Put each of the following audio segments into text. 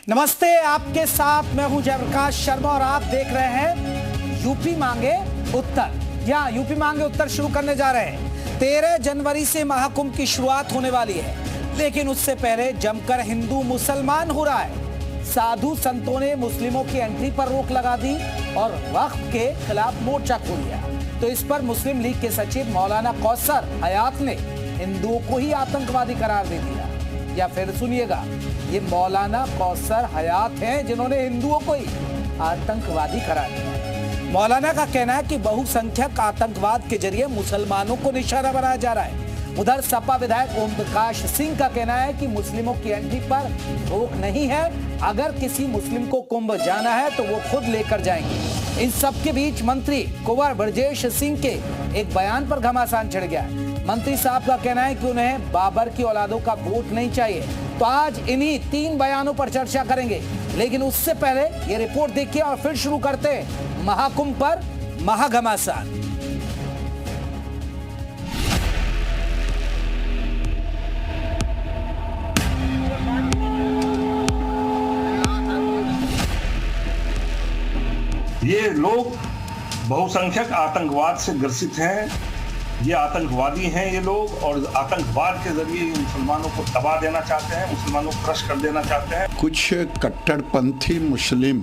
नमस्ते, आपके साथ मैं हूं जयप्रकाश शर्मा और आप देख रहे हैं यूपी मांगे उत्तर। यहाँ यूपी मांगे उत्तर शुरू करने जा रहे हैं। 13 जनवरी से महाकुंभ की शुरुआत होने वाली है, लेकिन उससे पहले जमकर हिंदू मुसलमान हो रहा है। साधु संतों ने मुस्लिमों की एंट्री पर रोक लगा दी और वक्फ के खिलाफ मोर्चा खोल दिया। तो इस पर मुस्लिम लीग के सचिव मौलाना कौसर हयात ने हिंदुओं को ही आतंकवादी करार दे दिया। या फिर सुनिएगा, ये मौलाना कौसर हयात हैं जिन्होंने हिंदुओं को ही आतंकवादी करार दिया। मौलाना का कहना है कि बहुसंख्यक आतंकवाद के जरिए मुसलमानों को निशाना बनाया जा रहा है। उधर सपा विधायक ओम प्रकाश सिंह का कहना है कि मुस्लिमों की एंट्री पर रोक नहीं है। अगर किसी मुस्लिम को कुंभ जाना है तो वो खुद लेकर जाएंगे। इन सब के बीच मंत्री कुंवर ब्रजेश सिंह के एक बयान पर घमासान छिड़ गया। मंत्री साहब का कहना है कि उन्हें बाबर की औलादों का वोट नहीं चाहिए। तो आज इन्हीं 3 बयानों पर चर्चा करेंगे, लेकिन उससे पहले ये रिपोर्ट देखिए और फिर शुरू करते हैं महाकुंभ पर महाघमासान। ये लोग बहुसंख्यक आतंकवाद से ग्रसित हैं। ये आतंकवादी हैं ये लोग, और आतंकवाद के जरिए मुसलमानों को दबा देना चाहते हैं, मुसलमानों को क्रश कर देना चाहते हैं। कुछ कट्टरपंथी मुस्लिम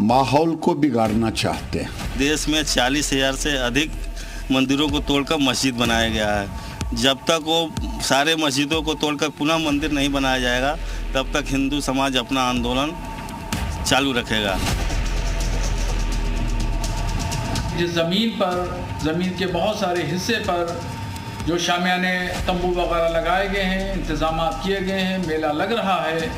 माहौल को बिगाड़ना चाहते हैं। देश में 40,000 से अधिक मंदिरों को तोड़कर मस्जिद बनाया गया है। जब तक वो सारे मस्जिदों को तोड़कर पुनः मंदिर नहीं बनाया जाएगा, तब तक हिंदू समाज अपना आंदोलन चालू रखेगा। जिस ज़मीन के बहुत सारे हिस्से पर जो शामियाने तंबू वगैरह लगाए गए हैं, इंतज़ाम किए गए हैं, मेला लग रहा है,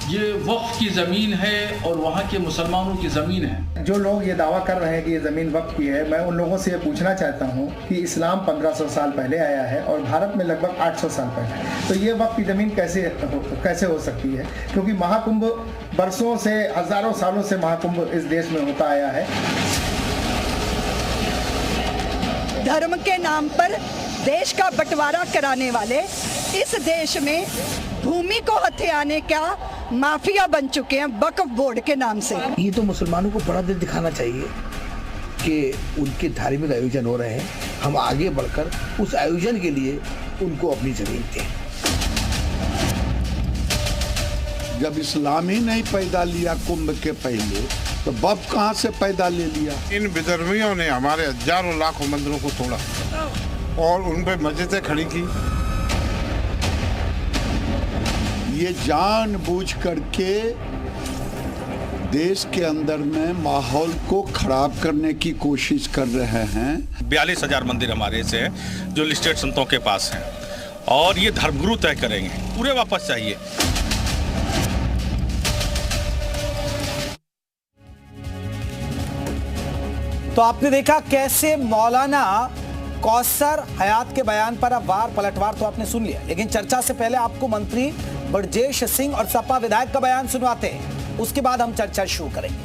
ये वक्फ की ज़मीन है और वहाँ के मुसलमानों की ज़मीन है। जो लोग ये दावा कर रहे हैं कि ये ज़मीन वक्फ की है, मैं उन लोगों से ये पूछना चाहता हूँ कि इस्लाम 1500 साल पहले आया है और भारत में लगभग 800 साल पहले, तो ये वक्फ की ज़मीन कैसे हो सकती है? क्योंकि महाकुंभ बरसों से, हज़ारों सालों से महाकुंभ इस देश में होता आया है। धर्म के नाम पर देश का बंटवारा कराने वाले इस देश में भूमि को हथियाने का माफिया बन चुके हैं वक्फ बोर्ड के नाम से। ये तो मुसलमानों को बड़ा दिल दिखाना चाहिए कि उनके धार्मिक आयोजन हो रहे हैं, हम आगे बढ़कर उस आयोजन के लिए उनको अपनी जमीन दें। जब इस्लाम ही नहीं पैदा लिया कुंभ के पहले, तो वक्फ कहाँ से पैदा ले लिया? इन विधर्मियों ने हमारे हजारों लाखों मंदिरों को तोड़ा और उन पे मस्जिदें खड़ी की। ये जानबूझ करके देश के अंदर में माहौल को खराब करने की कोशिश कर रहे हैं। 42,000 मंदिर हमारे से हैं जो लिस्टेड संतों के पास हैं, और ये धर्मगुरु तय करेंगे, पूरे वापस चाहिए। तो आपने देखा कैसे मौलाना कौसर हयात के बयान पर अब वार पलटवार तो आपने सुन लिया, लेकिन चर्चा से पहले आपको मंत्री ब्रजेश सिंह और सपा विधायक का बयान सुनवाते हैं, उसके बाद हम चर्चा शुरू करेंगे।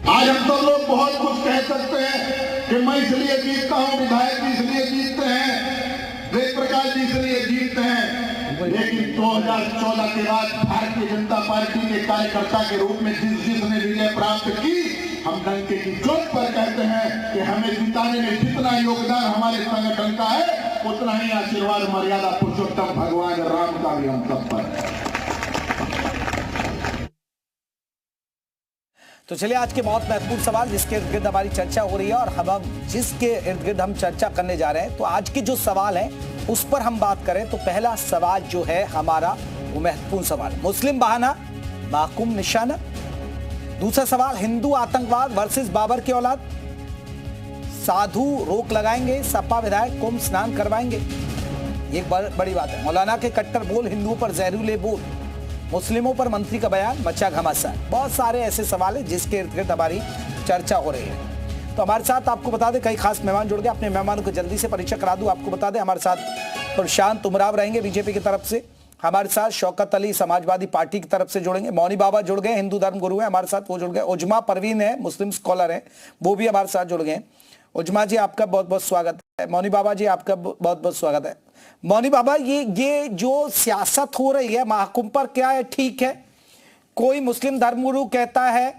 आज हम सब लोग बहुत कुछ कह सकते हैं कि मैं इसलिए जीतता हूं, विधायक भी इसलिए जीतते हैं, वेद प्रकाश जी इसलिए जीतते हैं, लेकिन 2014 के बाद भारतीय जनता पार्टी के कार्यकर्ता के रूप में जिसने विजय प्राप्त की, हम डंके की चोट पर कहते हैं कि हमें जिताने में जितना योगदान हमारे संगठन का है, उतना ही आशीर्वाद मर्यादा पुरुषोत्तम भगवान राम का भी हम सब पर है। तो चलिए आज के बहुत महत्वपूर्ण सवाल जिसके इर्द गिर्द हमारी चर्चा हो रही है और हम जिसके इर्द गिर्द हम चर्चा करने जा रहे हैं, तो आज के जो सवाल हैं उस पर हम बात करें तो पहला सवाल जो है हमारा वो महत्वपूर्ण सवाल, मुस्लिम बहाना महाकुंभ निशाना। दूसरा सवाल, हिंदू आतंकवाद वर्सेस बाबर की औलाद। साधु रोक लगाएंगे, सपा विधायक कुंभ स्नान करवाएंगे, ये बड़ी बात है। मौलाना के कट्टर बोल, हिंदुओं पर जहरीले बोल, मुस्लिमों पर मंत्री का बयान मचा घमासान। बहुत सारे ऐसे सवाल हैं जिसके इर्द गिर्द हमारी चर्चा हो रही है। तो हमारे साथ आपको बता दें कई खास मेहमान जुड़ गए, अपने मेहमानों को जल्दी से परिचय करा दूं। आपको बता दें हमारे साथ प्रशांत उमराव रहेंगे बीजेपी की तरफ से, हमारे साथ शौकत अली समाजवादी पार्टी की तरफ से जुड़ेंगे, मौनी बाबा जुड़ गए, हिंदू धर्म गुरु हैं हमारे साथ, वो जुड़ गए, उजमा परवीन है मुस्लिम स्कॉलर हैं, वो भी हमारे साथ जुड़ गए। उजमा जी आपका बहुत बहुत स्वागत है, मौनी बाबा जी आपका बहुत बहुत स्वागत है। मौनी बाबा, ये जो सियासत हो रही है महाकुंभ पर, क्या है ठीक है? कोई मुस्लिम धर्मगुरु कहता है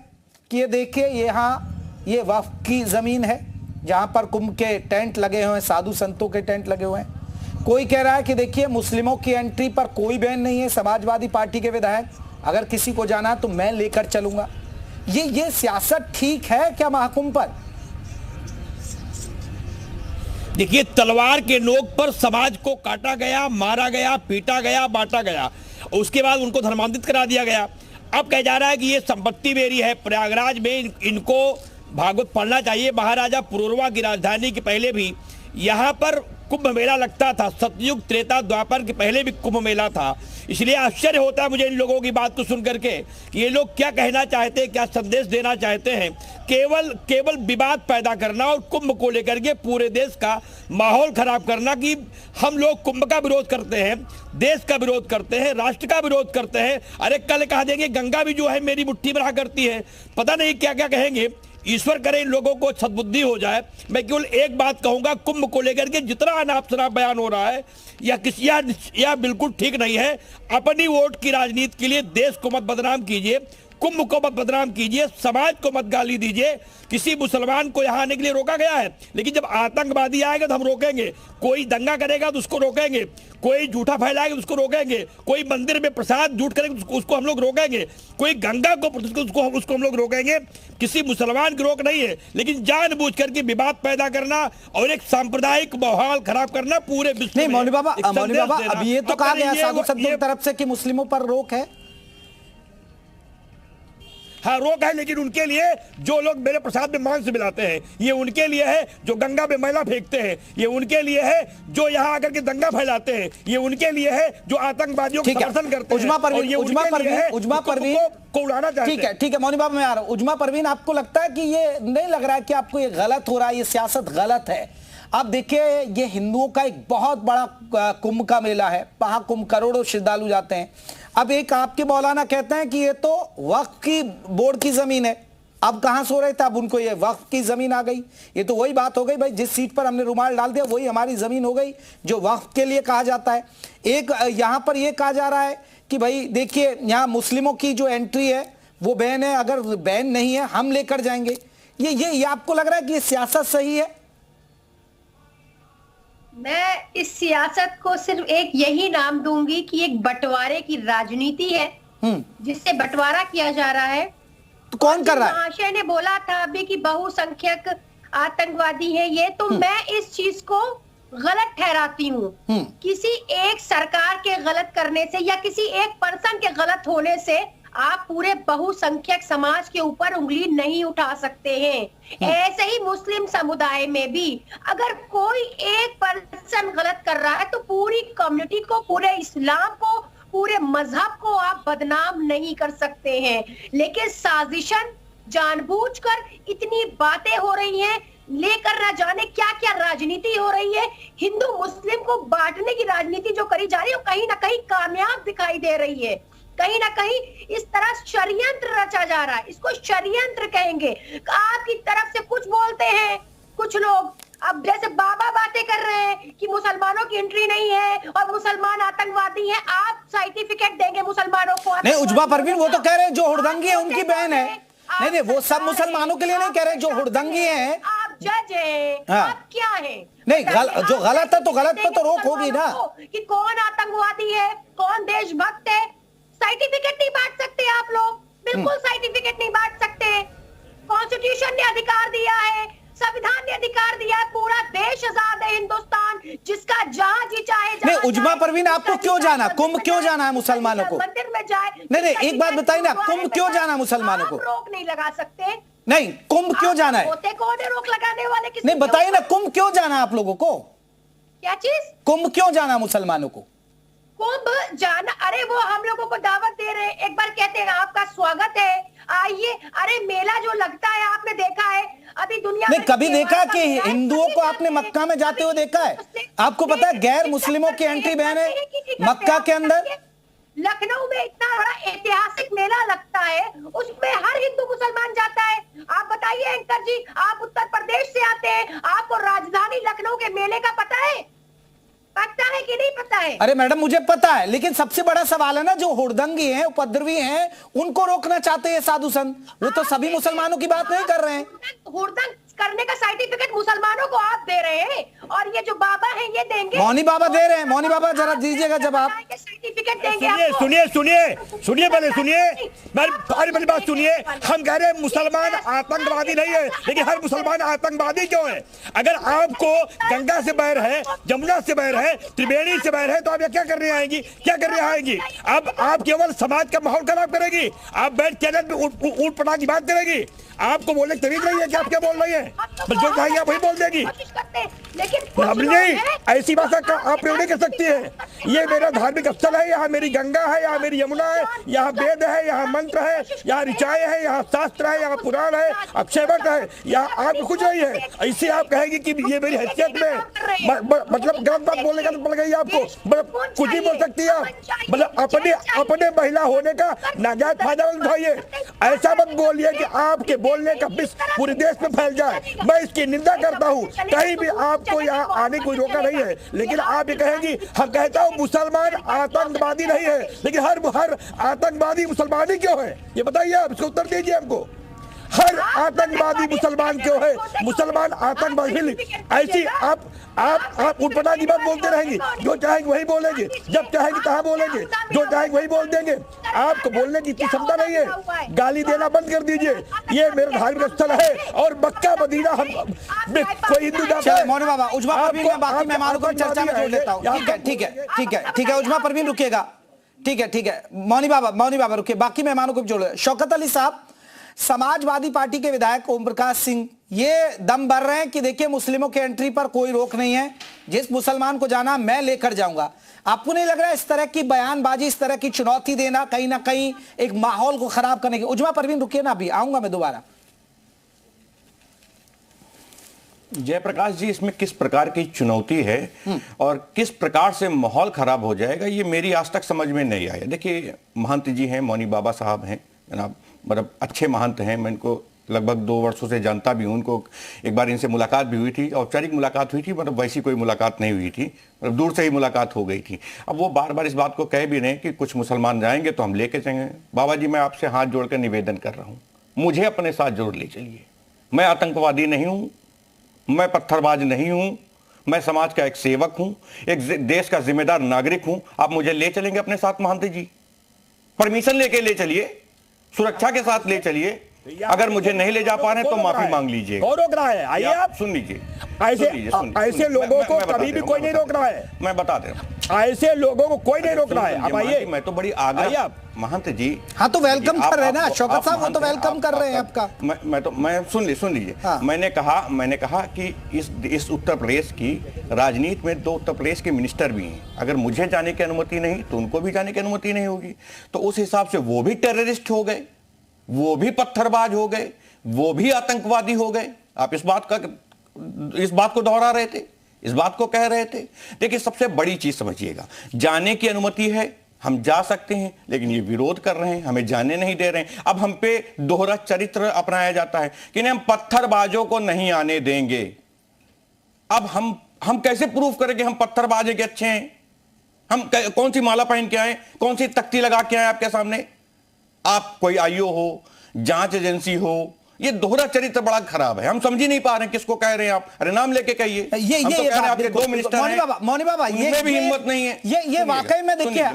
कि ये देखिए यहाँ ये वक्फ की जमीन है जहां पर कुंभ के टेंट लगे हुए हैं, साधु संतों के टेंट लगे हुए हैं। कोई कह रहा है कि देखिए मुस्लिमों की एंट्री पर कोई बैन नहीं है, समाजवादी पार्टी के विधायक अगर किसी को जाना है तो मैं लेकर चलूंगा। ये सियासत ठीक है क्या महाकुंभ पर? देखिए, तलवार के नोक पर समाज को काटा गया, मारा गया, पीटा गया, बांटा गया, उसके बाद उनको धर्मांतरित करा दिया गया। अब कहा जा रहा है कि ये संपत्ति मेरी है। प्रयागराज में इनको भागवत पढ़ना चाहिए। महाराजा पुरूरवा की राजधानी के पहले भी यहाँ पर कुंभ मेला लगता था। सतयुग, त्रेता, द्वापर के पहले भी कुंभ मेला था। इसलिए आश्चर्य होता है मुझे इन लोगों की बात को सुन करके कि ये लोग क्या कहना चाहते हैं, क्या संदेश देना चाहते हैं। केवल विवाद पैदा करना और कुंभ को लेकर के पूरे देश का माहौल खराब करना कि हम लोग कुंभ का विरोध करते हैं, देश का विरोध करते हैं, राष्ट्र का विरोध करते हैं। अरे कल कहा देंगे गंगा भी जो है मेरी मुट्ठी में रहा करती है, पता नहीं क्या क्या कहेंगे। ईश्वर करे इन लोगों को सद्बुद्धि हो जाए। मैं केवल एक बात कहूंगा, कुंभ को लेकर के जितना अनाप शनाप बयान हो रहा है यह बिल्कुल ठीक नहीं है। अपनी वोट की राजनीति के लिए देश को मत बदनाम कीजिए, कुंभ को मत बदनाम कीजिए, समाज को मत गाली दीजिए। किसी मुसलमान को यहाँ आने के लिए रोका गया है, लेकिन जब आतंकवादी आएगा तो हम रोकेंगे। कोई दंगा करेगा तो उसको रोकेंगे, कोई झूठा फैलाएगा तो उसको रोकेंगे, कोई मंदिर में प्रसाद झूठ करेगा तो उसको हम लोग रोकेंगे, कोई गंगा को उसको हम लोग रोकेंगे। किसी मुसलमान की रोक नहीं है, लेकिन जानबूझ करके विवाद पैदा करना और एक सांप्रदायिक माहौल खराब करना पूरे विश्व में। मौनी बाबा, अब ये तो कहा गया साधु संतों की तरफ से कि मुस्लिमों पर रोक है। हाँ, रोक है, लेकिन उनके लिए जो लोग मेरे प्रसाद में मांस मिलाते हैं, ये उनके लिए है। जो गंगा में मैला फेंकते हैं, ये उनके लिए है। जो यहाँ आकर के दंगा फैलाते हैं, ये उनके लिए है। जो आतंकवादियों को समर्थन करते हैं, उजमा परवीन को उड़ाना चाहते हैं। ठीक है मौनी बाबा, मैं आ रहा हूँ। उजमा परवीन, आपको लगता है कि ये नहीं लग रहा है कि आपको ये गलत हो रहा है, ये सियासत गलत है? आप देखिए, ये हिंदुओं का एक बहुत बड़ा कुंभ का मेला है, महाकुंभ, करोड़ों श्रद्धालु जाते हैं। अब एक आपके मौलाना कहते हैं कि ये तो वक्फ की बोर्ड की जमीन है। अब कहां सो रहे थे, अब उनको ये वक्फ की जमीन आ गई। ये तो वही बात हो गई भाई, जिस सीट पर हमने रुमाल डाल दिया वही हमारी जमीन हो गई, जो वक्फ के लिए कहा जाता है। एक यहां पर यह कहा जा रहा है कि भाई देखिए, यहां मुस्लिमों की जो एंट्री है वो बैन है, अगर बैन नहीं है हम लेकर जाएंगे। ये आपको लग रहा है कि ये सियासत सही है? मैं इस सियासत को सिर्फ एक यही नाम दूंगी कि एक बंटवारे की राजनीति है, जिससे बंटवारा किया जा रहा है। तो कौन कर रहा है? महाशय ने बोला था अभी कि बहुसंख्यक आतंकवादी है, ये तो मैं इस चीज को गलत ठहराती हूँ। किसी एक सरकार के गलत करने से या किसी एक पर्सन के गलत होने से आप पूरे बहुसंख्यक समाज के ऊपर उंगली नहीं उठा सकते हैं। ऐसे ही मुस्लिम समुदाय में भी अगर कोई एक पर्सन गलत कर रहा है तो पूरी कम्युनिटी को, पूरे इस्लाम को, पूरे मजहब को आप बदनाम नहीं कर सकते हैं। लेकिन साजिशन जानबूझकर इतनी बातें हो रही हैं, लेकर ना जाने क्या क्या राजनीति हो रही है। हिंदू मुस्लिम को बांटने की राजनीति जो करी जा रही है वो कहीं ना कहीं कामयाब दिखाई दे रही है। कहीं ना कहीं इस तरह षड्यंत्र रचा जा रहा है, इसको षड्यंत्र कहेंगे। आपकी तरफ से कुछ बोलते हैं कुछ लोग, अब जैसे बाबा बातें कर रहे हैं कि मुसलमानों की एंट्री नहीं है और मुसलमान आतंकवादी हैं, आप सर्टिफिकेट देंगे मुसलमानों को? नहीं उजमा परवीन, वो तो कह रहे हैं जो हुड़दंगी है उनकी बहन है। नहीं, वो सब मुसलमानों के लिए नहीं कह रहे, जो हुड़दंगी है। आप जज हैं, आप क्या है? नहीं, जो गलत है तो गलत पे तो रोक होगी ना, कि कौन आतंकवादी है, कौन देशभक्त है। सर्टिफिकेट नहीं बांट सकते आप लोग, बिल्कुल सर्टिफिकेट नहीं बांट सकते। कॉन्स्टिट्यूशन ने अधिकार दिया है, संविधान ने अधिकार दिया है, पूरा देश आजाद है हिंदुस्तान, जिसका जहां जी चाहे। नहीं उजमा परवीन, आपको क्यों जाना, कुंभ क्यों जाना है मुसलमानों को? मंदिर में जाए। नहीं, एक बात बताइए ना, कुंभ क्यों जाना है मुसलमानों को? रोक नहीं लगा सकते। नहीं, कुंभ क्यों जाना है? होते कौन है रोक लगाने वाले? नहीं बताइए ना, कुंभ क्यों जाना है आप लोगों को? क्या चीज? कुंभ क्यों जाना मुसलमानों को? कुंभ जाना, अरे वो हम लोगों को दावत दे रहे हैं, एक बार कहते हैं आपका स्वागत है, आइए। अरे मेला जो लगता है आपने देखा है अभी दुनिया में? कभी देखा कि हिंदुओं को आपने मक्का में जाते हुए देखा है? आपको पता है गैर मुस्लिमों की एंट्री बैन है मक्का के अंदर? लखनऊ में इतना बड़ा ऐतिहासिक मेला लगता है, उसमें हर हिंदू मुसलमान जाता है। आप बताइए एंकर जी, आप उत्तर प्रदेश से आते हैं, आपको राजधानी लखनऊ के मेले का पता है? पता है कि नहीं पता है? अरे मैडम मुझे पता है, लेकिन सबसे बड़ा सवाल है ना, जो हुड़दंगी हैं, उपद्रवी हैं, उनको रोकना चाहते हैं साधु संत। वो तो सभी मुसलमानों की बात नहीं कर रहे हैं। हुड़दंग करने का सर्टिफिकेट मुसलमानों को आप दे रहे हैं, और ये जो बाबा हैं ये देंगे। मौनी बाबा दे रहे हैं। मौनी बाबा जरा दीजिएगा जवाब। सर्टिफिकेट देंगे। सुनिए पहले सुनिए, मेरी बात सुनिए। हम कह रहे हैं मुसलमान आतंकवादी नहीं है, लेकिन हर मुसलमान आतंकवादी क्यों है? अगर आपको गंगा से बैर है, जमुना से बैर है, त्रिवेणी से बैर है, तो आप ये क्या करने आएंगी? क्या करने आएंगी? अब आप केवल समाज का माहौल खराब करेगी। आप बैठ चैनल पे ऊट पटांग की बात करेगी। आपको बोलने की तमीज नहीं है कि आप क्या बोल रही है? जो चाहिए वही बोल देगी। लेकिन नहीं, ऐसी भाषा का आप प्रयोग नहीं कर सकती है। ये मेरा धार्मिक स्थल है, यहाँ मेरी गंगा है, यहाँ मेरी यमुना है, यहाँ वेद है, यहाँ मंत्र है, यहाँ ऋचाएं है, यहाँ शास्त्र है, यहाँ पुराण है, अक्षयवट है, यहाँ आप कुछ नहीं है। ऐसे आप कहेंगे कि ये मेरी हैसियत में मतलब गलत बात बोलने का तो पड़ गई आपको। मतलब कुछ ही बोल सकती है आप। मतलब अपने महिला होने का नाजायज फायदा मत उठाइए। ऐसा मत बोलिए कि आपके बोलने का विष पूरे देश में फैल जाए। मैं इसकी निंदा करता हूँ। कहीं भी आपको यहाँ आने कोई रोका नहीं है, लेकिन आप ये कहेंगी, हम कहता हूँ मुसलमान आतंकवादी नहीं है, लेकिन हर आतंकवादी मुसलमान ही क्यों है? ये बताइए आप, इसको उत्तर दीजिए हमको। हर आतंकवादी मुसलमान क्यों है? मुसलमान आतंकवादी ऐसी आप उठपटा की बात बोलते रहेंगे। जो चाहेंगे वही बोलेंगे, जब चाहेंगे तहाँ बोलेंगे, जो चाहेंगे वही बोल देंगे। आपको बोलने की इतनी क्षमता नहीं है। गाली देना बंद कर दीजिए। ये मेरा धार्मिक स्थल है, और मक्का मदीना हम कोई हिंदू जाता है। मौनी बाबा, उजमा परवीन मैं बाकी मेहमानों को चर्चा में जोड़ लेता हूँ। ठीक है उजमा परवीन रुकिएगा। ठीक है मौनी बाबा रुकिए, बाकी मेहमानों को भी जोड़। शौकत अली साहब, समाजवादी पार्टी के विधायक ओम प्रकाश सिंह ये दम भर रहे हैं कि देखिए मुस्लिमों के एंट्री पर कोई रोक नहीं है, जिस मुसलमान को जाना मैं लेकर जाऊंगा। आपको नहीं लग रहा है इस तरह की बयानबाजी, इस तरह की चुनौती देना कहीं ना कहीं एक माहौल को खराब करने की? उजमा परवीन रुकिए ना, अभी आऊंगा मैं दोबारा। जयप्रकाश जी, इसमें किस प्रकार की चुनौती है और किस प्रकार से माहौल खराब हो जाएगा, ये मेरी आज तक समझ में नहीं आया। देखिए, महंत जी हैं, मौनी बाबा साहब हैं, जनाब मतलब अच्छे महंत हैं। मैं इनको लगभग 2 वर्षों से जानता भी हूँ। उनको एक बार इनसे मुलाकात भी हुई थी, औपचारिक मुलाकात हुई थी, मतलब वैसी कोई मुलाकात नहीं हुई थी, मतलब दूर से ही मुलाकात हो गई थी। अब वो बार बार इस बात को कह भी रहे हैं कि कुछ मुसलमान जाएंगे तो हम लेके चलेंगे। बाबा जी, मैं आपसे हाथ जोड़कर निवेदन कर रहा हूँ, मुझे अपने साथ जरूर ले चलिए। मैं आतंकवादी नहीं हूँ, मैं पत्थरबाज नहीं हूँ, मैं समाज का एक सेवक हूँ, एक देश का जिम्मेदार नागरिक हूँ। आप मुझे ले चलेंगे अपने साथ महंत जी? परमिशन लेके ले चलिए, सुरक्षा के साथ ले चलिए। अगर मुझे नहीं ले जा पा रहे तो माफी मांग लीजिए। कौन रोक रहा है? आइए आप सुन लीजिए। ऐसे लोगों को कभी भी कोई नहीं रोक रहा है। मैं बता दे रहा हूँ, ऐसे लोगों को कोई नहीं रोक रहा है। अब आइए। मैं तो बड़ी आग्रह महंत जी। हाँ तो वेलकम कर रहे हैं ना शौकत साहब, वो तो वेलकम कर रहे हैं आपका। मैं सुन लीजिए। मैंने कहा कि इस उत्तर प्रदेश की राजनीति में 2 उत्तर प्रदेश के मिनिस्टर भी हैं। अगर मुझे जाने की अनुमति नहीं तो उनको भी जाने की अनुमति नहीं होगी। तो उस हिसाब से वो भी टेररिस्ट हो गए, वो भी पत्थरबाज हो गए, वो भी आतंकवादी हो गए। आप इस बात को दोहरा रहे थे, इस बात को कह रहे थे। देखिए, सबसे बड़ी चीज समझिएगा, जाने की अनुमति है, हम जा सकते हैं, लेकिन ये विरोध कर रहे हैं, हमें जाने नहीं दे रहे हैं। अब हम पे दोहरा चरित्र अपनाया जाता है कि नहीं, हम पत्थरबाजों को नहीं आने देंगे। अब हम कैसे प्रूफ करें कि हम पत्थरबाज के अच्छे हैं? हम कौन सी माला पहन के आए, कौन सी तख्ती लगा के आए आपके सामने? आप कोई आईओ हो, जांच एजेंसी हो, ये दोहरा चरित्र बड़ा खराब है। हम समझ ही नहीं पा रहे हैं किसको कह रहे हैं आप। अरे नाम लेके कहिए। ये आपके 2 मिनिस्टर हैं, मौनी बाबा ये भी हिम्मत नहीं है। ये वाकई में देखिए,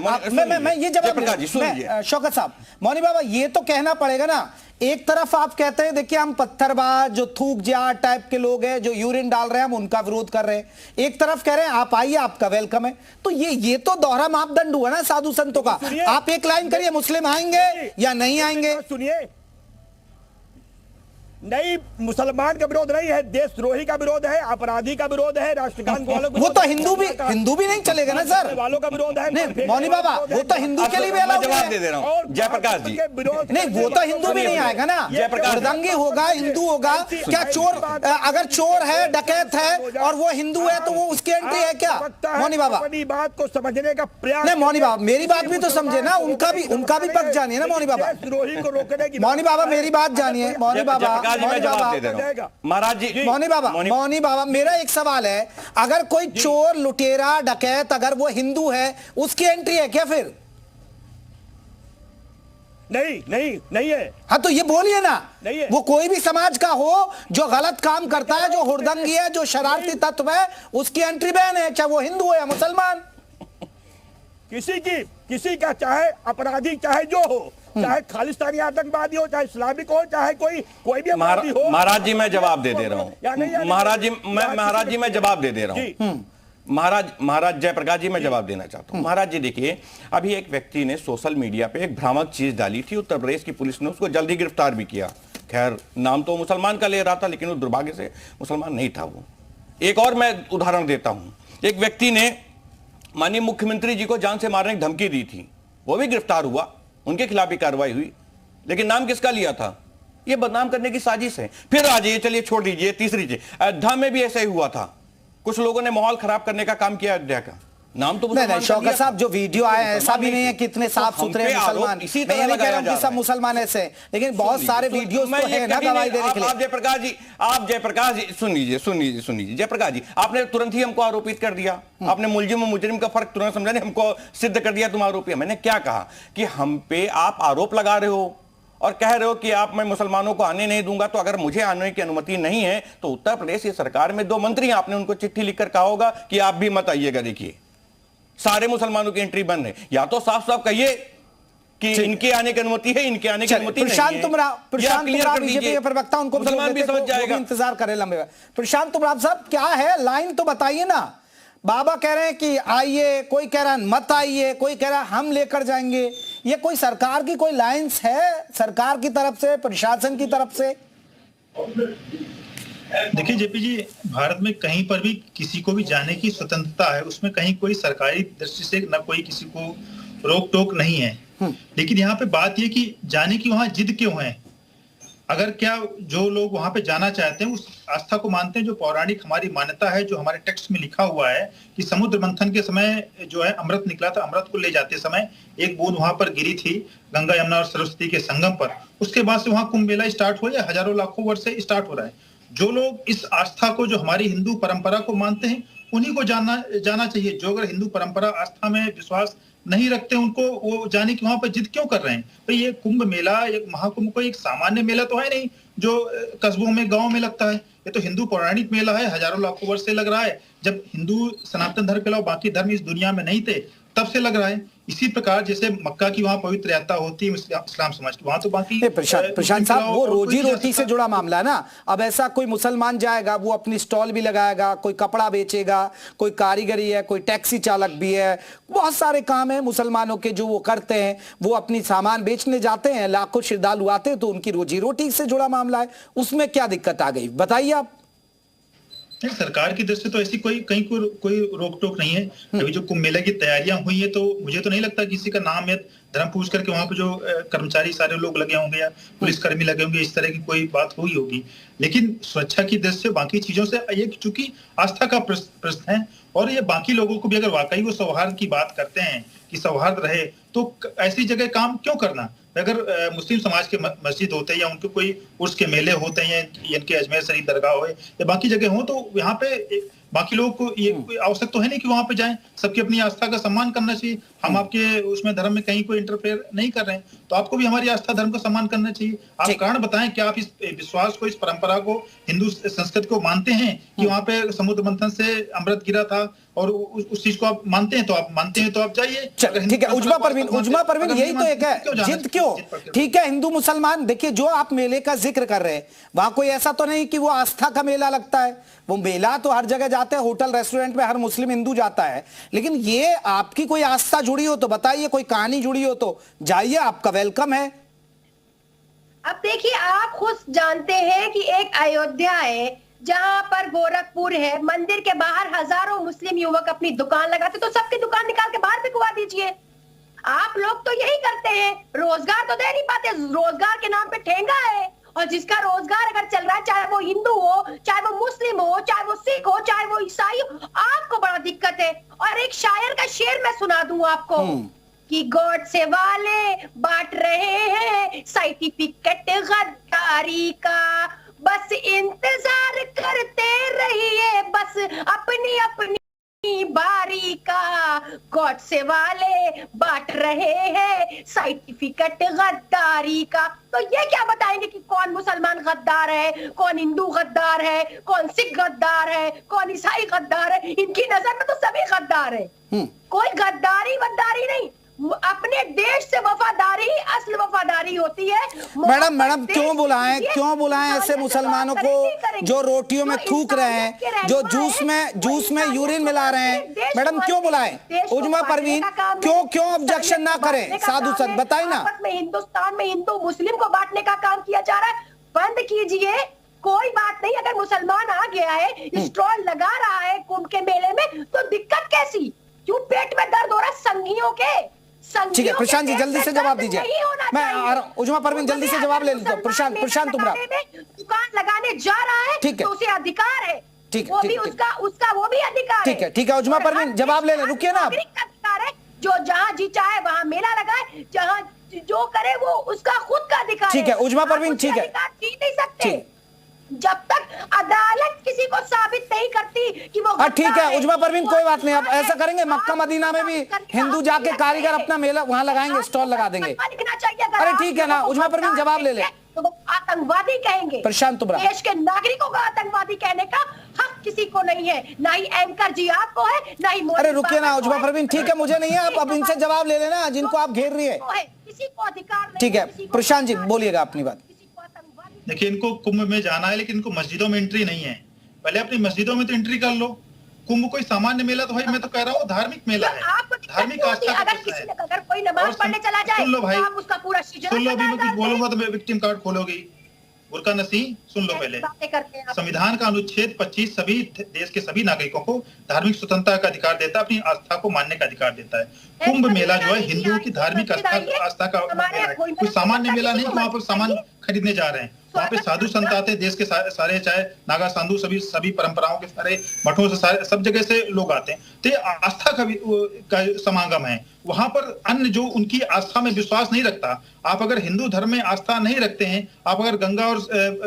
मैं ये जवाब शौकत साहब, मौनी बाबा ये तो कहना पड़ेगा ना। एक तरफ आप कहते हैं देखिए हम पत्थरबाज, जो थूक जार टाइप के लोग हैं, जो यूरिन डाल रहे हैं, हम उनका विरोध कर रहे हैं। एक तरफ कह रहे हैं आप आइए, आपका वेलकम है। तो ये तो दोहरा मापदंड हुआ ना साधु संतों का। आप एक लाइन करिए, मुस्लिम आएंगे या नहीं आएंगे? सुनिए, नहीं, मुसलमान का विरोध नहीं है, देशद्रोही का विरोध है, अपराधी का विरोध है, राष्ट्रगान वालों वो तो हिंदू भी नहीं चलेगा ना सर, वालों का विरोध है। नहीं मौनी बाबा, वो तो हिंदू के लिए भी अलग जवाब दे रहा हूं जयप्रकाश जी। नहीं, वो तो हिंदू भी नहीं आएगा ना। मृदंगी होगा, हिंदू होगा क्या? चोर, अगर चोर है, डकैत है और वो हिंदू है तो वो उसकी एंट्री है क्या? मौनी बाबा अपनी बात को समझने का प्रयास। नहीं मौनी बाबा, मेरी बात भी तो समझे ना, उनका भी पक्ष जानिए ना मौनी बाबा। द्रोही को रोकने की मौनी बाबा मेरी बात जानिए। मौनी बाबा प्रकाश जी मैं जवाब दे रहा हूं। महाराज जी, मौनी बाबा मेरा एक सवाल है, अगर कोई चोर लुटेरा डकैत अगर वो हिंदू है उसकी एंट्री है क्या फिर? नहीं है। हाँ तो ये बोलिए ना, नहीं है। वो कोई भी समाज का हो जो गलत काम करता है, जो हुड़दंगी है, जो शरारती तत्व है, उसकी एंट्री बैन है, चाहे वो हिंदू हो या मुसलमान। किसी का चाहे अपराधी चाहे जो हो, चाहे खालिस्तानी आतंकवादी हो, चाहे इस्लामिक हो, चाहे कोई भी अपराधी हो। महाराज जी मैं जवाब दे रहा हूँ। महाराज जी मैं जवाब दे रहा हूँ। महाराज जयप्रकाश जी मैं जवाब देना चाहता हूं। महाराज जी देखिए, अभी एक व्यक्ति ने सोशल मीडिया पे एक भ्रामक चीज डाली थी, उत्तर प्रदेश की पुलिस ने उसको जल्दी गिरफ्तार भी किया। खैर नाम तो मुसलमान का ले रहा था, लेकिन वो दुर्भाग्य से मुसलमान नहीं था वो। एक और मैं उदाहरण देता हूं, एक व्यक्ति ने माननीय मुख्यमंत्री जी को जान से मारने की धमकी दी थी, वो भी गिरफ्तार हुआ, उनके खिलाफ भी कार्रवाई हुई, लेकिन नाम किसका लिया था? ये बदनाम करने की साजिश है। फिर आ जाइए, चलिए छोड़ दीजिए, तीसरी चीज अयोध्या में भी ऐसा ही हुआ था, कुछ लोगों ने माहौल खराब करने का काम किया अयोध्या का। नाम तो नहीं शौकत साहब, जो वीडियो आया है ऐसा भी नहीं है कि इतने साफ सुथरे मुसलमान, इसी मैं नहीं कह रहा हूं कि सब मुसलमान ऐसे, लेकिन बहुत सारे वीडियोस तो है ना गवाही देने के लिए। आप जयप्रकाश जी सुन लीजिए जयप्रकाश जी, आपने तुरंत ही हमको आरोपित कर दिया, आपने मुलजिम और मुजरिम का फर्क तुरंत समझा नहीं, हमको सिद्ध कर दिया तुम आरोपी। मैंने क्या कहा कि हम पे आप आरोप लगा रहे हो और कह रहे हो कि आप मैं मुसलमानों को आने नहीं दूंगा, तो अगर मुझे आने की अनुमति नहीं है तो उत्तर प्रदेश की सरकार में 2 मंत्री हैं, आपने उनको चिट्ठी लिखकर कहा होगा कि आप भी मत आइएगा। देखिए सारे मुसलमानों की एंट्री बंद है, या तो साफ साफ कहिए कि इनके आने की अनुमति है, इनके आने की अनुमति नहीं है। प्रशांत तुमराव बीजेपी के प्रवक्ता, उनको मुसलमान भी समझ जाएगा, इंतजार करें लंबे। प्रशांत तुमराव साहब क्या है लाइन तो बताइए ना। बाबा कह रहे हैं कि आइए, कोई कह रहा है मत आइए, कोई कह रहा है हम लेकर जाएंगे। ये कोई सरकार की कोई लाइंस है सरकार की तरफ से, प्रशासन की तरफ से? देखिए जेपी जी, भारत में कहीं पर भी किसी को भी जाने की स्वतंत्रता है, उसमें कहीं कोई सरकारी दृष्टि से न कोई किसी को रोक टोक नहीं है। लेकिन यहाँ पे बात ये कि जाने की वहां जिद क्यों है? अगर क्या जो लोग वहां पे जाना चाहते हैं उस आस्था को मानते हैं जो पौराणिक हमारी मान्यता है, जो हमारे टेक्स्ट में लिखा हुआ है कि समुद्र मंथन के समय जो है अमृत निकला था, अमृत को ले जाते समय एक बूंद वहां पर गिरी थी गंगा यमुना और सरस्वती के संगम पर। उसके बाद से वहां कुंभ मेला स्टार्ट हुआ, हजारों लाखों वर्ष से स्टार्ट हो रहा है। जो लोग इस आस्था को, जो हमारी हिंदू परंपरा को मानते हैं, उन्हीं को जाना चाहिए। जो अगर हिंदू परंपरा आस्था में विश्वास नहीं रखते, उनको वो जाने की वहां पर जिद क्यों कर रहे हैं? तो ये कुंभ मेला, एक महाकुंभ कोई एक सामान्य मेला तो है नहीं जो कस्बों में गांव में लगता है। ये तो हिंदू पौराणिक मेला है, हजारों लाखों वर्ष से लग रहा है। जब हिंदू सनातन धर्म के अलावा बाकी धर्म इस दुनिया में नहीं थे तब से लग रहा है। इसी प्रकार जैसे मक्का की वहां पवित्र यात्रा होती है इस्लाम समाज की, वहां तो बाकी प्रशांत साहब वो रोजी रोटी से जुड़ा मामला है ना। अब ऐसा कोई मुसलमान जाएगा, वो अपनी स्टॉल भी लगाएगा, कोई कपड़ा बेचेगा, कोई कारीगरी है, कोई टैक्सी चालक भी है, बहुत सारे काम है मुसलमानों के जो वो करते हैं। वो अपनी सामान बेचने जाते हैं, लाखों श्रद्धालु आते हैं, तो उनकी रोजी रोटी से जुड़ा मामला है। उसमें क्या दिक्कत आ गई बताइए आप? नहीं, सरकार की दृष्टि से तो ऐसी कोई रोक टोक नहीं है। अभी जो कुंभ मेला की तैयारियां हुई है, तो मुझे तो नहीं लगता किसी का नाम या धर्म पूछ करके वहां पे जो कर्मचारी सारे लोग लगे होंगे या पुलिसकर्मी लगे होंगे, इस तरह की कोई बात हुई होगी। लेकिन सुरक्षा की दृष्टि से, बाकी चीजों से, ये चूंकि आस्था का प्रश्न है और ये बाकी लोगों को भी अगर वाकई वो सौहार्द की बात करते हैं कि सौहार्द रहे, तो ऐसी जगह काम क्यों करना? अगर मुस्लिम समाज के मस्जिद होते हैं या उनके कोई उर्स के मेले होते हैं या इनके अजमेर शरीफ दरगाह हो या बाकी जगह हो, तो यहाँ पे बाकी लोगों को ये आवश्यक तो है नहीं कि वहां पे जाएं। सबकी अपनी आस्था का सम्मान करना चाहिए। हम आपके उसमें धर्म में कहीं कोई इंटरफेयर नहीं कर रहे हैं, तो आपको भी हमारी आस्था धर्म का सम्मान करना चाहिए। आप कारण बताएं कि आप इस विश्वास को, इस परंपरा को, हिंदू संस्कृति को मानते हैं कि वहां पे समुद्र मंथन से अमृत गिरा था और उस चीज को आप मानते हैं, तो आप मानते हैं तो आप जाइए। ठीक है, उजमा परवीन यही तो एक है जिद क्यों? ठीक है, हिंदू मुसलमान, देखिए जो आप मेले का जिक्र कर रहे हैं, वहां कोई ऐसा तो नहीं कि वो आस्था का मेला लगता है। वो मेला तो हर जगह जाते हैं, होटल रेस्टोरेंट में हर मुस्लिम हिंदू जाता है। लेकिन ये आपकी कोई आस्था जुड़ी हो तो बताइए, कोई कहानी जुड़ी हो तो जाइए, आपका वेलकम है। अब देखिए, आप खुद जानते हैं कि एक अयोध्या है जहां पर गोरखपुर है, मंदिर के बाहर हजारों मुस्लिम युवक अपनी दुकान लगाते, तो सबकी दुकान निकाल के बाहर बिकवा दीजिए। आप लोग तो यही करते हैं, रोजगार तो दे नहीं पाते, रोजगार के नाम पे ठेंगा है। और जिसका रोजगार अगर चल रहा है, चाहे वो हिंदू हो, चाहे वो मुस्लिम हो, चाहे वो सिख हो, चाहे वो ईसाई हो, आपको बड़ा दिक्कत है। और एक शायर का शेर मैं सुना दूं आपको कि गॉड से वाले बांट रहे हैं, सर्टिफिकेट गद्दारी का। बस इंतजार करते रहिए, बस अपनी अपनी बारी का। गॉडसे वाले बांट रहे हैं सर्टिफिकेट गद्दारी का। तो ये क्या बताएंगे कि कौन मुसलमान गद्दार है, कौन हिंदू गद्दार है, कौन सिख गद्दार है, कौन ईसाई गद्दार है? इनकी नजर में तो सभी गद्दार है। कोई गद्दारी वद्दारी नहीं, अपने देश से वफादारी ही असल वफादारी होती है। मैडम क्यों बुलाएं ऐसे मुसलमानों को जो रोटियों में थूक रहे हैं, जो जूस में यूरिन मिला रहे हैं? मैडम क्यों बुलाएं? उजमा परवीन क्यों ऑब्जेक्शन ना करें? साधु संत बताइए ना। हिंदुस्तान में हिंदू मुस्लिम को बांटने का काम किया जा रहा है, बंद कीजिए। कोई बात नहीं, अगर मुसलमान आ गया है, स्टॉल लगा रहा है कुंभ के मेले में, तो दिक्कत कैसी? क्यों पेट में दर्द हो रहा है संघियों के? ठीक है प्रशांत जी जल्दी से जवाब दीजिए। मैं आ रहा हूं। उजमा परवीन जल्दी से जवाब ले लीजिए। प्रशांत तुमरा दुकान लगाने जा रहा है, ठीक है, तो उसे अधिकार है। ठीक वो भी उसका वो भी अधिकार है। ठीक है उजमा परवीन जवाब ले ले। रुकिए ना, अधिकार है जो जहां जी चाहे वहां मेला लगाए, जहां जो करे वो उसका खुद का अधिकार है। ठीक है उजमा परवीन, ठीक है, जी नहीं सकते जब तक अदालत किसी को साबित नहीं करती कि वो। ठीक है उजमा परवीन कोई बात नहीं। अब ऐसा करेंगे, मक्का मदीना में भी हिंदू जाके कारीगर अपना मेला वहां लगाएंगे, स्टॉल लगा देंगे। अरे ठीक है ना उजमा परवीन जवाब ले ले। तो वो आतंकवादी कहेंगे। प्रशांत तुमरा देश के नागरिकों का आतंकवादी कहने का हक किसी को नहीं है, ना ही एंकर जी आपको है, ना ही। अरे रुकिए ना उजमा परवीन, ठीक है मुझे नहीं है, अब इनसे जवाब ले लेना जिनको आप घेर रही है। किसी को अधिकार नहीं। ठीक है प्रशांत जी बोलिएगा अपनी बात। देखिए इनको कुंभ में जाना है, लेकिन इनको मस्जिदों में एंट्री नहीं है। पहले अपनी मस्जिदों में तो एंट्री कर लो। कुंभ कोई सामान्य मेला तो भाई मैं तो कह रहा हूँ धार्मिक मेला है, धार्मिक आस्था का विषय है। अगर कोई नमाज पढ़ने चला जाए सुन लो भाई, तो आप उसका पूरा सुन लो, अभी मैं कुछ बोलूंगा तो मैं विक्टिम कार्ड खोलोगी। बुर्का नसी सुन लो पहले। संविधान का अनुच्छेद 25 सभी देश के सभी नागरिकों को धार्मिक स्वतंत्रता का अधिकार देता है, अपनी आस्था को मानने का अधिकार देता है। कुंभ मेला जो है हिंदुओं की धार्मिक आस्था का मेला है, कोई सामान्य मेला नहीं। वहाँ पर सामान खरीदने जा रहे हैं, वहाँ पे साधु संत आते हैं, देश के सारे चाहे नागा साधु सभी परंपराओं के सारे मठों से सारे सब जगह से लोग आते हैं। तो ये आस्था का समागम है। वहां पर अन्य जो उनकी आस्था में विश्वास नहीं रखता, आप अगर हिंदू धर्म में आस्था नहीं रखते हैं, आप अगर गंगा और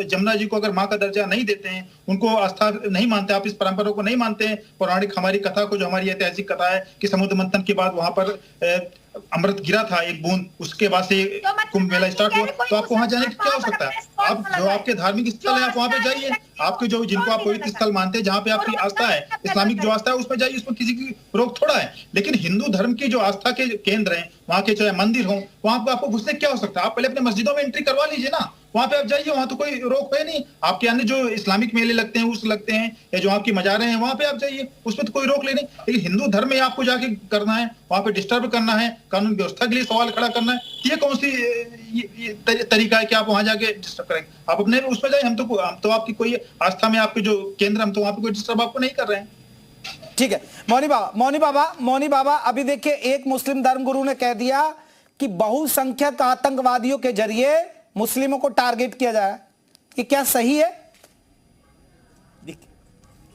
जमुना जी को अगर माँ का दर्जा नहीं देते हैं, उनको आस्था नहीं मानते, आप इस परंपरा को नहीं मानते हैं, पौराणिक हमारी कथा को जो हमारी ऐतिहासिक कथा है कि समुद्र मंथन के बाद वहां पर अमृत गिरा था एक बूंद, उसके बाद से कुंभ मेला स्टार्ट हुआ, तो आपको वहां जाने का क्या हो सकता है? आप जो आपके धार्मिक स्थल है आप वहां पे जाइए, आपके जो जिनको आप पवित्र स्थल मानते हैं, जहाँ पे आपकी आस्था है, इस्लामिक जो आस्था है उसमें जाइए, उसमें किसी की रोक थोड़ा है। लेकिन हिंदू धर्म की जो आस्था के केंद्र हैं, वहाँ के चाहे मंदिर हो, वहां पर आपको घुसने क्या हो सकता है? आप पहले अपने मस्जिदों में एंट्री करवा लीजिए ना, वहां पे आप जाइए, वहां तो कोई रोक है नहीं। आपके अन्य जो इस्लामिक मेले लगते हैं उस लगते हैं, या जो आपकी मजारें हैं वहां पे आप जाइए, उसमें तो कोई रोक ले नहीं। लेकिन हिंदू धर्म में आपको जाके करना है, वहां पे डिस्टर्ब करना है, कानून व्यवस्था के लिए सवाल खड़ा करना है, ये कौन सी तरीका है कि आप वहां जाके डिस्टर्ब करेंगे? आप अपने उसमें जाइए, हम तो आपकी कोई आस्था में आपके जो केंद्र, हम तो वहां पे कोई डिस्टर्ब आपको नहीं कर रहे हैं। ठीक है मौनी बाबा अभी देखिए, एक मुस्लिम धर्मगुरु ने कह दिया कि बहुसंख्यक आतंकवादियों के जरिए मुस्लिमों को टारगेट किया जा रहा है, कि क्या सही है?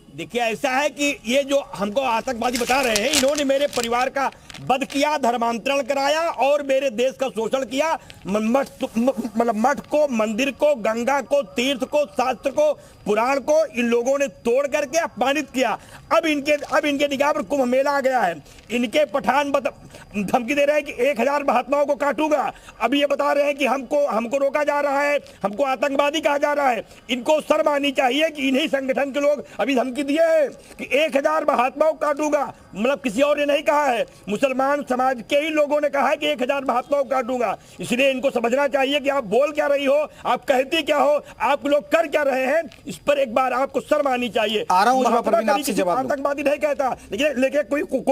देखिए ऐसा है कि ये जो हमको आतंकवादी बता रहे हैं, इन्होंने मेरे परिवार का वध किया, धर्मांतरण कराया और मेरे देश का शोषण किया। मतलब मठ को, मंदिर को, गंगा को, तीर्थ को, शास्त्र को, पुराण को इन लोगों ने तोड़ करके अपमानित किया। अब इनके निगाह पर कुंभ मेला आ गया है। इनके पठान धमकी दे रहे हैं कि 1000 महात्माओं को काटूंगा। अब ये बता रहे हैं कि हमको रोका जा रहा है, हमको आतंकवादी कहा जा रहा है। इनको शर्म आनी चाहिए कि इन्हीं संगठन के लोग अभी धमकी दिए हैं कि 1000 महात्माओं को काटूंगा। मतलब किसी और ने नहीं कहा है, मुसलमान समाज के ही लोगों ने कहा है कि 1000 महात्माओं को काटूंगा। इसलिए इनको समझना चाहिए कि आप बोल क्या रही हो, आप कहती क्या हो, आप लोग कर क्या रहे हैं, इस पर एक बार आपको शर्म आनी चाहिए। आतंकवादी नहीं कहता, लेकिन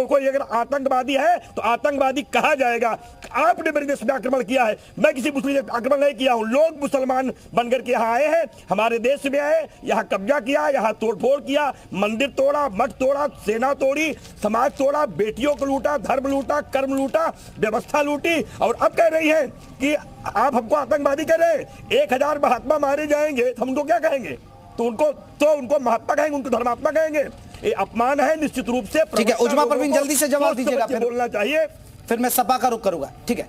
कोई अगर आतंकवादी है तो आतंकवादी कहा जाएगा। आपने मेरे देश में आक्रमण किया है, मैं किसी मुस्लिम ने आक्रमण नहीं किया हूं। लोग मुसलमान बनकर के यहाँ आए हैं, हमारे देश में आए, यहाँ कब्जा किया, यहाँ तोड़फोड़ किया, मंदिर तोड़ा, मठ तोड़ा, सेना तोड़ी, समाज तोड़ा, बेटियों को लूटा, धर्म लूटा, कर्म लूटा, व्यवस्था लूटी। और अब कह रही है कि आप हमको आतंकवादी कह रहे हैं। 1000 महात्मा मारे जाएंगे तो हम उनको क्या कहेंगे? तो उनको महात्मा कहेंगे, उनको धर्मात्मा कहेंगे। ये अपमान है निश्चित रूप से। ठीक है उजमा परवीन जल्दी से जवाब दीजिएगा, फिर बोलना चाहिए, फिर मैं सपा का रुख करूंगा। ठीक है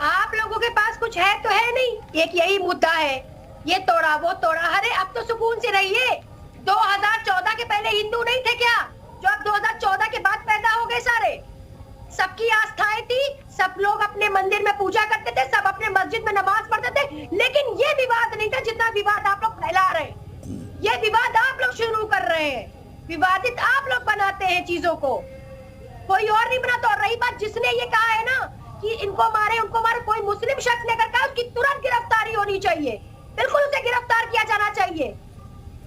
आप के पास कुछ है तो है नहीं, एक यही मुद्दा है, ये तोड़ा वो तोड़ा। अरे अब तो सुकून से रहिए। 2014 के पहले हिंदू नहीं थे क्या, जो अब 2014 के बाद पैदा हो गए सारे? सबकी आस्थाएं थी, सब लोग अपने मंदिर में पूजा करते थे, सब अपने मस्जिद में नमाज पढ़ते थे, लेकिन ये विवाद नहीं था जितना विवाद आप लोग फैला रहे हैं। ये विवाद आप लोग शुरू कर रहे हैं, विवादित आप लोग बनाते हैं चीजों को, कोई और नहीं बनाता। और रही बात जिसने ये कहा है ना कि इनको मारे उनको मारे, कोई मुस्लिम शख्स ने अगर कहा उसकी तुरंत गिरफ्तारी होनी चाहिए, बिल्कुल उसे गिरफ्तार किया जाना चाहिए।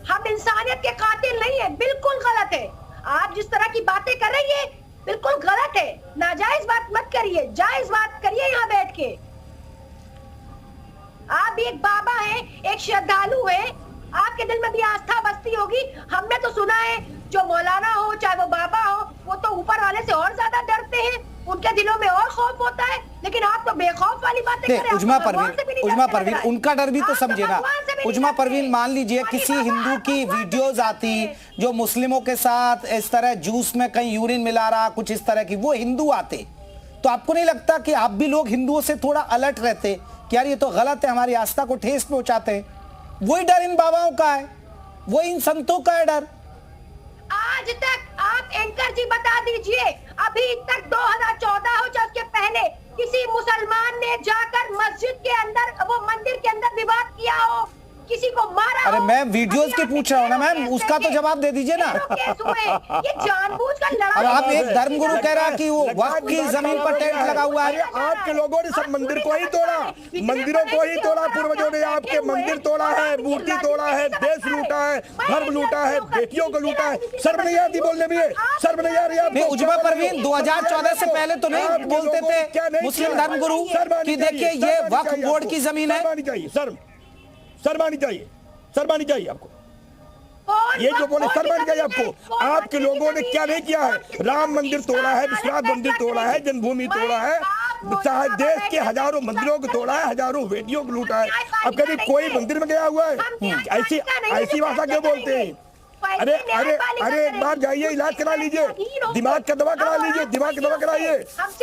हम इंसानियत के कातिल नहीं है, बिल्कुल गलत है। आप जिस तरह की बातें कर रही है बिल्कुल गलत है, नाजायज बात मत करिए, जायज बात करिए यहाँ बैठ के। आप भी एक बाबा हैं, एक श्रद्धालु हैं, आपके दिल में भी आस्था बसती होगी। हमने तो सुना है जो मौलाना हो चाहे वो बाबा हो, वो तो ऊपर वाले से और ज्यादा डरते हैं, उनके दिलों में और खौफ होता है, लेकिन आप तो बेखौफ वाली बातें कर रहे हैं। उजमा परवीन उनका डर भी तो समझे ना। उजमा परवीन, मान लीजिए किसी हिंदू की वीडियोस आती जो मुस्लिमों के साथ इस तरह जूस में कहीं यूरिन मिला रहा, कुछ इस तरह की, वो हिंदू आते, तो आपको नहीं लगता कि आप भी लोग हिंदुओं से थोड़ा अलर्ट रहते कि यार ये तो गलत है, हमारी आस्था को ठेस पहुंचाते हैं? वही डर इन बाबाओं का है, वही इन संतों का है डर। आज तक आप एंकर जी बता दीजिए, अभी तक 2014 हो चाहे उसके पहले किसी मुसलमान ने जाकर मस्जिद के अंदर, वो मंदिर के अंदर विवाद किया हो, किसी को मारा? अरे मैं वीडियोस की पूछ रहा हूँ ना मैम, उसका तो जवाब दे दीजिए ना। ये जानबूझकर लड़ा। अब आप एक धर्मगुरु कह रहा है कि वो वक्त की जमीन पर टेंट लगा हुआ है। आपके लोगों ने सब मंदिर को ही तोड़ा, मंदिरों को ही तोड़ा, पूर्वजों ने आपके मंदिर तोड़ा है, मूर्ति तोड़ा है, देश लूटा है, धर्म लूटा है, बेटियों को लूटा है। शर्म नहीं आती बोलने में? शर्म नहीं आ रही आपको? उजमा परवीन 2014 से पहले तो नहीं बोलते थे मुस्लिम धर्मगुरु कि देखिए ये वक्फ बोर्ड की जमीन है? शर्मानी चाहिए, शर्मानी चाहिए आपको। ये जो बोले शर्मानी चाहिए आपको। आपके लोगों ने क्या नहीं किया है? राम मंदिर तोड़ा है, विश्वनाथ मंदिर तोड़ा है, जन्मभूमि तोड़ा है, चाहे देश के हजारों मंदिरों को तोड़ा है, हजारों बेटियों को लूटा है। अब कभी कोई मंदिर में गया हुआ है? ऐसी भाषा क्यों बोलते हैं? अरे अरे अरे एक बार जाइए, इलाज करा लीजिए, दिमाग का दवा करा लीजिए, दिमाग का दवा कराइए,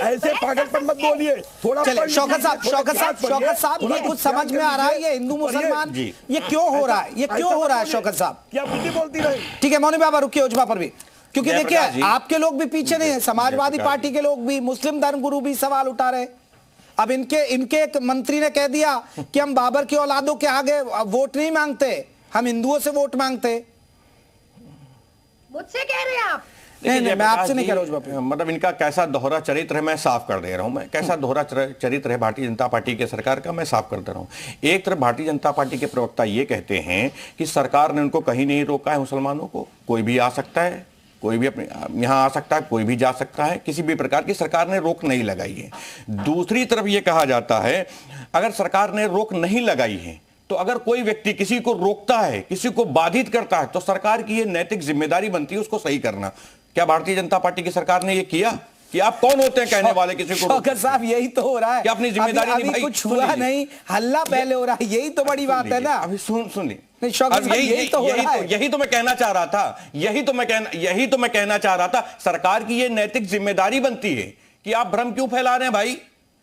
ऐसे पागलपन मत बोलिए। थोड़ा शौकत साहब ये कुछ समझ में आ रहा है, ये हिंदू मुसलमान ये क्यों हो रहा है, ये क्यों हो रहा है? शौकत साहब क्या बुद्धि बोलती रहे? ठीक है मौनी बाबा रुकिए, उजमा परवीन, क्योंकि देखिए आपके लोग भी पीछे नहीं है, समाजवादी पार्टी के लोग भी, मुस्लिम धर्मगुरु भी सवाल उठा रहे। अब इनके एक मंत्री ने कह दिया कि हम बाबर की औलादों के आगे वोट नहीं मांगते, हम हिंदुओं से वोट मांगते। मुझसे कह रहे हैं आप? नहीं, मैं आपसे नहीं कह रहा हूं। मतलब इनका कैसा दोहरा चरित्र है मैं साफ कर दे रहा हूं। मैं कैसा दोहरा चरित्र है भारतीय जनता पार्टी के सरकार का, मैं साफ कर दे रहा हूं। एक तरफ भारतीय जनता पार्टी के प्रवक्ता ये कहते हैं कि सरकार ने उनको कहीं नहीं रोका है, मुसलमानों को कोई भी आ सकता है, कोई भी अपने यहाँ आ सकता है, कोई भी जा सकता है, किसी भी प्रकार की सरकार ने रोक नहीं लगाई है। दूसरी तरफ ये कहा जाता है अगर सरकार ने रोक नहीं लगाई है तो अगर कोई व्यक्ति किसी को रोकता है, किसी को बाधित करता है, तो सरकार की ये नैतिक जिम्मेदारी बनती है उसको सही करना। क्या भारतीय जनता पार्टी की सरकार ने ये किया? कि आप कौन होते हैं कहने वाले किसी को? शौकत साहब यही तो हो रहा है, अपनी जिम्मेदारी निभाई। कुछ हुआ नहीं, हल्ला पहले हो रहा है, यही तो बड़ी बात है ना। अभी सुन ली, यही तो मैं कहना चाह रहा था, यही तो मैं कहना चाह रहा था, सरकार की ये नैतिक जिम्मेदारी बनती है कि आप भ्रम क्यों फैला रहे हैं भाई?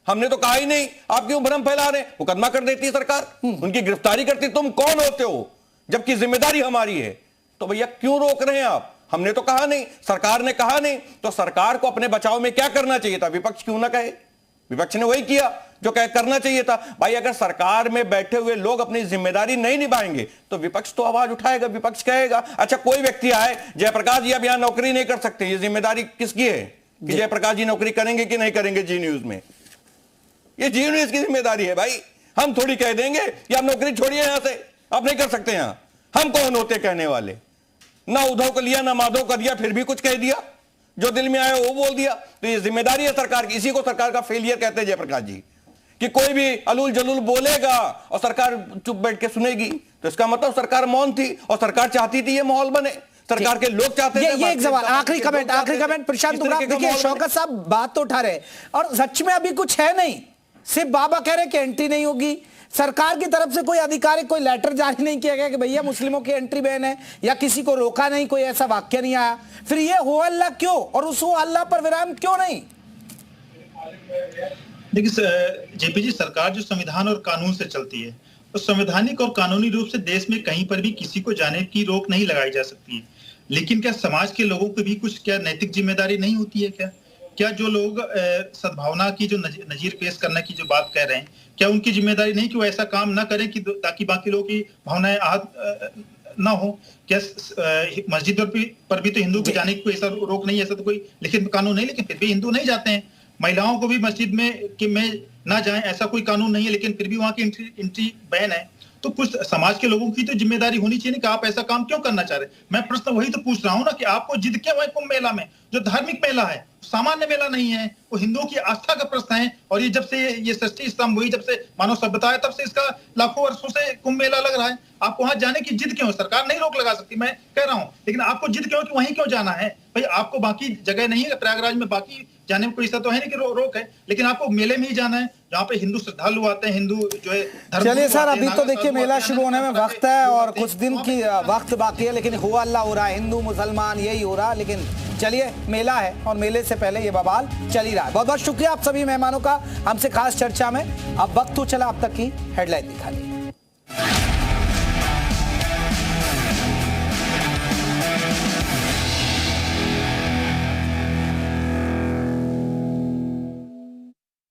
हमने तो कहा ही नहीं, आप क्यों भ्रम फैला रहे हैं? मुकदमा कर देती है सरकार, उनकी गिरफ्तारी करती। तुम कौन होते हो जबकि जिम्मेदारी हमारी है? तो भैया क्यों रोक रहे हैं आप? हमने तो कहा नहीं, सरकार ने कहा नहीं, तो सरकार को अपने बचाव में क्या करना चाहिए था? विपक्ष क्यों ना कहे? विपक्ष ने वही किया जो करना चाहिए था। भाई अगर सरकार में बैठे हुए लोग अपनी जिम्मेदारी नहीं निभाएंगे तो विपक्ष तो आवाज उठाएगा, विपक्ष कहेगा अच्छा कोई व्यक्ति आए, जयप्रकाश जी अब यहां नौकरी नहीं कर सकते, ये जिम्मेदारी किसकी है कि जयप्रकाश जी नौकरी करेंगे कि नहीं करेंगे जी न्यूज में? ये जी न्यूज की जिम्मेदारी है भाई। हम थोड़ी कह देंगे कि आप नौकरी छोड़िए यहां से, आप नहीं कर सकते यहां। हम कौन होते कहने वाले? ना उद्धव को लिया ना माधव का दिया, फिर भी कुछ कह दिया, जो दिल में आया वो बोल दिया। तो ये जिम्मेदारी है सरकार की। इसी को सरकार का फेलियर कहते हैं जयप्रकाश जी, कि कोई भी अलूल जलूल बोलेगा और सरकार चुप बैठ के सुनेगी, तो इसका मतलब सरकार मौन थी और सरकार चाहती थी ये माहौल बने, सरकार के लोग चाहते थे। ये एक सवाल, आखिरी कमेंट प्रशांत उरांव। देखिए शौकत साहब बात तो उठा रहे और सच में अभी कुछ है नहीं, सिर्फ बाबा कह रहे कि एंट्री नहीं होगी। सरकार की तरफ से कोई आधिकारिक कोई लेटर जारी नहीं किया गया कि भैया मुस्लिमों की एंट्री बैन है, या किसी को रोका नहीं, कोई ऐसा वाक्य नहीं आया। फिर ये हो अल्लाह क्यों, और उस हो अल्लाह पर विराम क्यों नहीं? देखिए जेपी जी, सरकार जो संविधान और कानून से चलती है, तो संवैधानिक और कानूनी रूप से देश में कहीं पर भी किसी को जाने की रोक नहीं लगाई जा सकती है। लेकिन क्या समाज के लोगों को भी कुछ क्या नैतिक जिम्मेदारी नहीं होती है? क्या जो लोग सद्भावना की जो नजीर पेश करने की जो बात कह रहे हैं, क्या उनकी जिम्मेदारी नहीं कि वो ऐसा काम ना करें कि ताकि बाकी लोगों की भावनाएं आहत ना हो? क्या मस्जिद पर भी तो हिंदू के जाने की कोई ऐसा रोक नहीं है, ऐसा तो कोई लिखित कानून नहीं, लेकिन फिर भी हिंदू नहीं जाते हैं। महिलाओं को भी मस्जिद में ना जाएं ऐसा कोई कानून नहीं है, लेकिन फिर भी वहां की एंट्री बैन है। तो कुछ समाज के लोगों की तो जिम्मेदारी होनी चाहिए कि आप ऐसा काम क्यों करना चाह रहे हैं। मैं प्रश्न वही तो पूछ रहा हूं ना कि आपको जिद क्यों है कुंभ मेला में, जो धार्मिक मेला है, सामान्य मेला नहीं है, वो हिंदुओं की आस्था का प्रश्न है। और ये जब से ये सृष्टि स्तंभ हुई, जब से मानव सभ्यता है, तब से इसका लाखों वर्षों से कुंभ मेला लग रहा है। आपको वहां जाने की जिद क्यों है? सरकार नहीं रोक लगा सकती, मैं कह रहा हूं, लेकिन आपको जिद क्यों कि वहीं क्यों जाना है? भाई आपको बाकी जगह नहीं है, प्रयागराज में बाकी जाने में कोई ऐसा तो है नहीं कि रोक है, लेकिन आपको मेले में ही जाना है जहाँ पे हिंदू श्रद्धालु आते हैं, हिंदू जो है। चलिए सर, अभी तो देखिए मेला शुरू होने में वक्त है और कुछ दिन की वक्त बाकी है, लेकिन हुआ अल्लाह हो रहा है, हिंदू मुसलमान यही हो रहा है। लेकिन चलिए, मेला है और मेले से पहले ये बवाल चल ही रहा है। बहुत बहुत शुक्रिया आप सभी मेहमानों का हमसे खास चर्चा में। अब वक्त तो चला अब तक की हेडलाइन दिखाने।